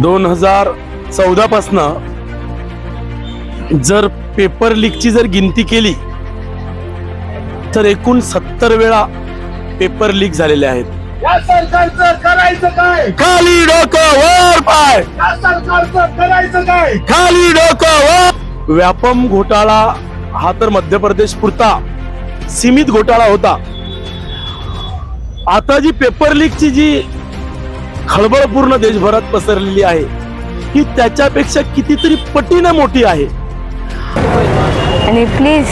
2014 पासनं जर पेपर लीकची जर गिनती केली तर एकूण 70 वेळा पेपर लीक झालेले आहेत. या सरकारचं करायचं काय? खाली डोकं वर पाय. या सरकारचं करायचं काय? खाली डोकं वर. व्यापम घोटाळा हा तर मध्य प्रदेश पुरता सीमित घोटाळा होता. आता जी पेपर लीकची जी खळबळ पूर्ण देशभरात पसरलेली आहे ही त्याच्यापेक्षा कितीतरी पटीने मोठी आहे. आणि प्लीज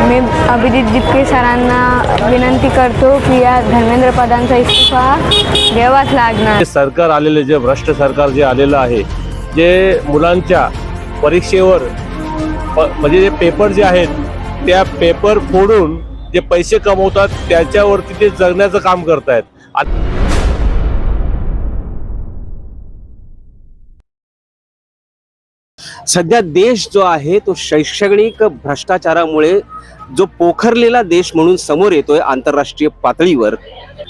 मी अभिजित जितके सरांना विनंती करतो की या धर्मेंद्र पदांचा इस्तीफा द्यावाच लागणार. सरकार आलेले जे भ्रष्ट सरकार जे आलेलं आहे, जे मुलांच्या परीक्षेवर म्हणजे जे पेपर जे आहेत त्या पेपर फोडून जे पैसे कमवतात त्याच्यावरती ते जगण्याचं काम करतायत. सध्या देश जो आहे तो शैक्षणिक भ्रष्टाचारामुळे जो पोखरलेला देश म्हणून समोर येतोय आंतरराष्ट्रीय पातळीवर.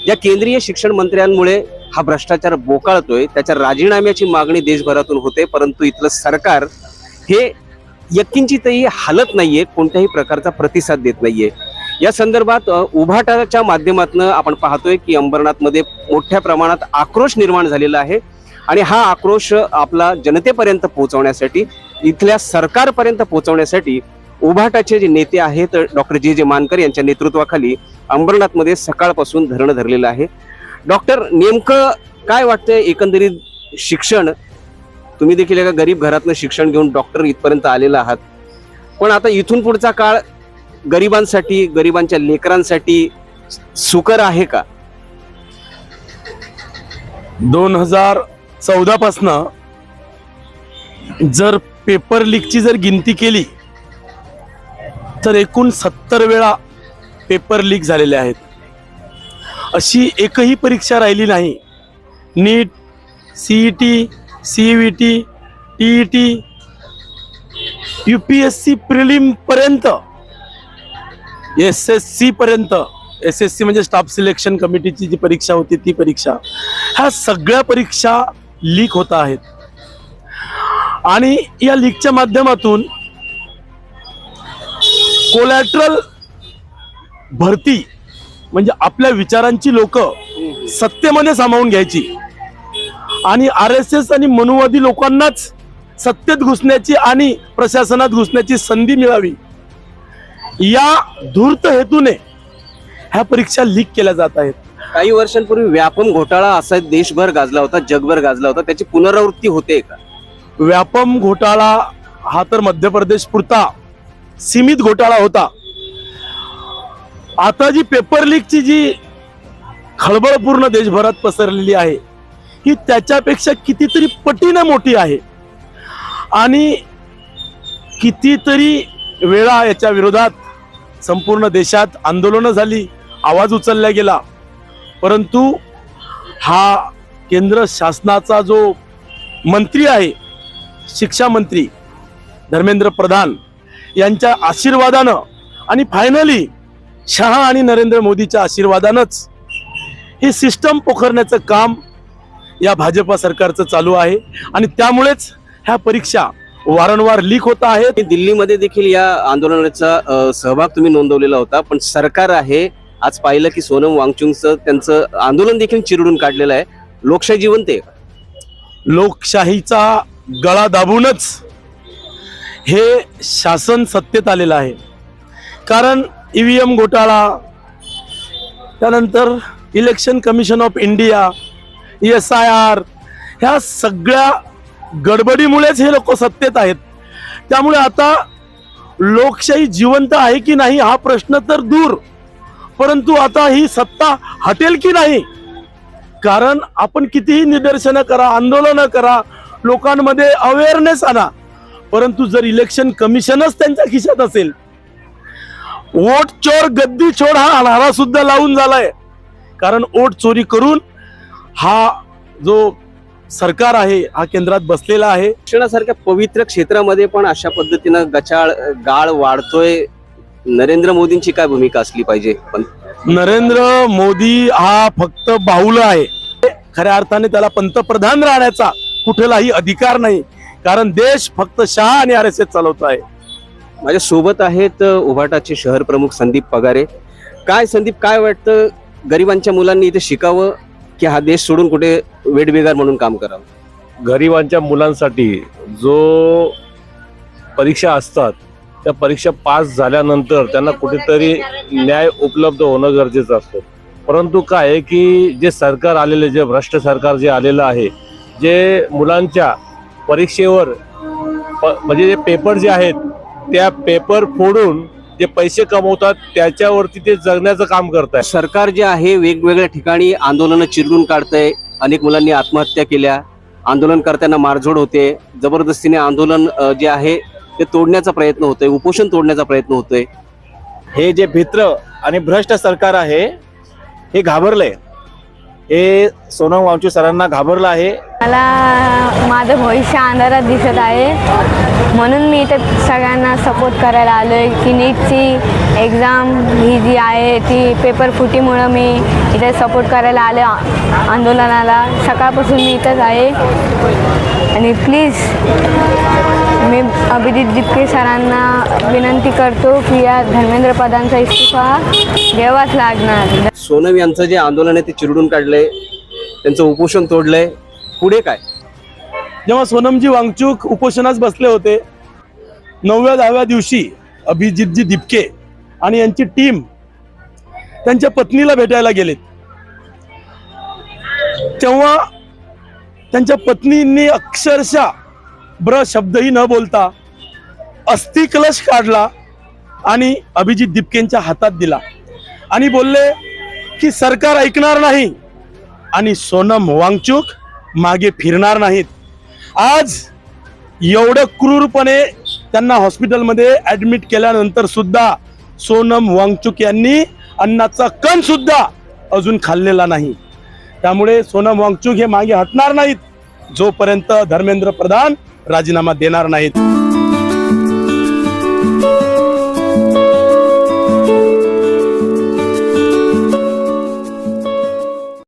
या केंद्रीय शिक्षण मंत्र्यांमुळे हा भ्रष्टाचार बोकाळतोय. त्याच्या राजीनाम्याची मागणी देशभरातून होते, परंतु इथलं सरकार हे यत्किंचितही हालत नाहीये, कोणत्याही प्रकारचा प्रतिसाद देत नाहीये. या संदर्भात उभाटाच्या माध्यमातून आपण पाहतोय की अंबरनाथमध्ये मोठ्या प्रमाणात आक्रोश निर्माण झालेला आहे आणि हा आक्रोश आपला जनतेपर्यंत पोहोचवण्यासाठी, इथल्या सरकारपर्यंत पोहोचवण्यासाठी उभाटाचे जे नेते आहेत डॉक्टर जे मानकर यांच्या नेतृत्वाखाली अंबरनाथमध्ये सकाळपासून धरणं धरलेलं आहे. डॉक्टर, नेमकं काय वाटतंय एकंदरीत शिक्षण, तुम्ही देखील एका गरीब घरातनं शिक्षण घेऊन डॉक्टर इथपर्यंत आलेला आहात, पण आता इथून पुढचा काळ गरिबांसाठी, गरिबांच्या लेकरांसाठी सुकर आहे का? 2014 पासनं जर पेपर लीकची जर गिनती केली तर एकूण 70 वेळा पेपर लीक झालेले आहेत. अशी एकही परीक्षा राहिली नाही. NEET, CET, CET, TET, UPSC prelim पर्यंत, एसएससी पर्यंत, एसएससी म्हणजे स्टाफ सिलेक्शन कमिटीची जी परीक्षा होती ती परीक्षा, ह्या सगळ्या परीक्षा लीक होत आहेत. आणि या लीकच्या माध्यमातून कोलॅटरल भरती म्हणजे आपल्या विचारांची लोक सत्तेमध्ये सामावून घ्यायची आणि RSS आणि मनुवादी लोकांनाच सत्तेत घुसण्याची आणि प्रशासनात घुसण्याची संधी मिळावी या धूर्त हेतूने ह्या परीक्षा लीक केल्या जात आहेत. काही वर्षांपूर्वी व्यापम घोटाळा असा देशभर गाजला होता, जगभर गाजला होता, त्याची पुनरावृत्ती होते का? व्यापम घोटाळा हा तर मध्य प्रदेश पुरता सीमित घोटाळा होता. आता जी पेपर लीकची जी खळबळ पूर्ण देशभरात पसरलेली आहे ही त्याच्यापेक्षा कितीतरी पटीने मोठी आहे आणि कितीतरी वेळा याच्या विरोधात संपूर्ण देशात आंदोलनं झाली, आवाज उचलला गेला, परंतु हा केंद्र शासनाचा जो मंत्री आहे, शिक्षा मंत्री धर्मेंद्र प्रधान यांच्या आशीर्वादानं आणि फायनली शहा आणि नरेंद्र मोदीच्या आशीर्वादानंच हे सिस्टम पोखरण्याचं काम या भाजपा सरकारचं चालू आहे आणि त्यामुळेच ह्या परीक्षा वारंवार लीक होत आहेत. दिल्लीमध्ये देखील या आंदोलनाचा सहभाग तुम्ही नोंदवलेला होता, पण सरकार आहे आज पाहिलं की सोनम वांगचुकचं त्यांचं आंदोलन देखील चिरडून काढलेलं आहे. लोकशाही जिवंत आहे? लोकशाहीचा गळा दाबूनच हे शासन सत्तेत आलेलं आहे. कारण EVM घोटाळा, त्यानंतर election commission of India, SIR, ह्या सगळ्या गडबडीमुळेच हे लोक सत्तेत आहेत. त्यामुळे आता लोकशाही जिवंत आहे की नाही हा प्रश्न तर दूर, परंतु आता ही सत्ता हटेल की नाही, कारण आपण कितीही निदर्शनं करा, आंदोलनं करा, लोकांमध्ये अवेअरनेस आणा, परंतु जर इलेक्शन कमिशनच त्यांच्या खिशात असेल, वोट चोर गद्दी छोड हा नारा सुद्धा लावून झालाय. कारण वोट चोरी करून हा जो सरकार आहे हा केंद्रात बसलेला आहे. शिक्षणासारख्या पवित्र क्षेत्रामध्ये पण अशा पद्धतीनं गाळ वाढतोय. नरेंद्र मोदींची काय भूमिका असली पाहिजे? पण नरेंद्र मोदी हा फक्त बाहुला आहे. खऱ्या अर्थाने त्याला पंतप्रधान राहण्याचा कुठलाही अधिकार नाही, कारण देश फक्त शहा आणि RSS चालवत आहे. माझ्या सोबत आहेत उभाटाचे शहर प्रमुख संदीप पगारे. काय संदीप, काय वाटतं, गरिबांच्या मुलांनी इथे शिकावं की हा देश सोडून कुठे वेठबिगार म्हणून काम करावं? गरिबांच्या मुलांसाठी जो परीक्षा असतात त्या परीक्षा पास झाल्यानंतर त्यांना कुठेतरी न्याय उपलब्ध होणं गरजेचं असतं. परंतु काय आहे की जे सरकार आलेले, जे भ्रष्ट सरकार जे आलेलं आहे, जे मुलांच्या परीक्षेवर म्हणजे जे पेपर जे आहेत त्या पेपर फोडून जे पैसे कमवतात त्याच्यावरती ते जगण्याचं काम करत आहे. सरकार जे आहे वेगवेगळ्या ठिकाणी आंदोलनं चिरडून काढतंय. अनेक मुलांनी आत्महत्या केल्या, आंदोलनकर्त्यांना मारझोड होते, जबरदस्तीने आंदोलन जे आहे ते तोडण्याचा प्रयत्न होतोय, उपोषण तोडण्याचा प्रयत्न होतोय. हे जे भित्र आणि भ्रष्ट सरकार आहे हे घाबरलंय, हे सोनम वांगचुक सरांना घाबरलं आहे. मला माझं भविष्य अंधारात दिसत आहे, म्हणून मी इथे सगळ्यांना सपोर्ट करायला आलो आहे की नीटची एक्झाम ही जी आहे ती पेपर फुटीमुळं मी इथे सपोर्ट करायला आले आंदोलनाला. सकाळपासून मी इथंच आहे आणि प्लीज मी अभिजित दिपके सरांना विनंती करतो की या धर्मेंद्र पदांचा इस्तिफा द्यावाच लागणार. सोनम यांचं जे आंदोलन आहे ते चिरडून काढलंय, त्यांचं उपोषण तोडलंय. पुढे काय? जेव्हा सोनमजी वांगचुक उपोषणास बसले होते, 9व्या-10व्या दिवशी अभिजितजी दिपके आणि यांची टीम त्यांच्या पत्नीला भेटायला गेलेत. तेव्हा त्यांच्या पत्नींनी अक्षरशः शब्दही न बोलता अस्थि कलश काढला आणि अभिजित दिपकेंच्या हातात दिला आणि बोलले की सरकार ऐकणार नाही आणि सोनम वांगचुक मागे फिरणार नाहीत. आज एवढं क्रूरपणे त्यांना हॉस्पिटलमध्ये ऍडमिट केल्यानंतर सुद्धा सोनम वांगचुक यांनी अन्नाचा कण सुद्धा अजून खाल्लेला नाही. त्यामुळे सोनम वांगचुक हे मागे हटणार नाहीत जोपर्यंत धर्मेंद्र प्रधान राजीनामा देणार नाहीत.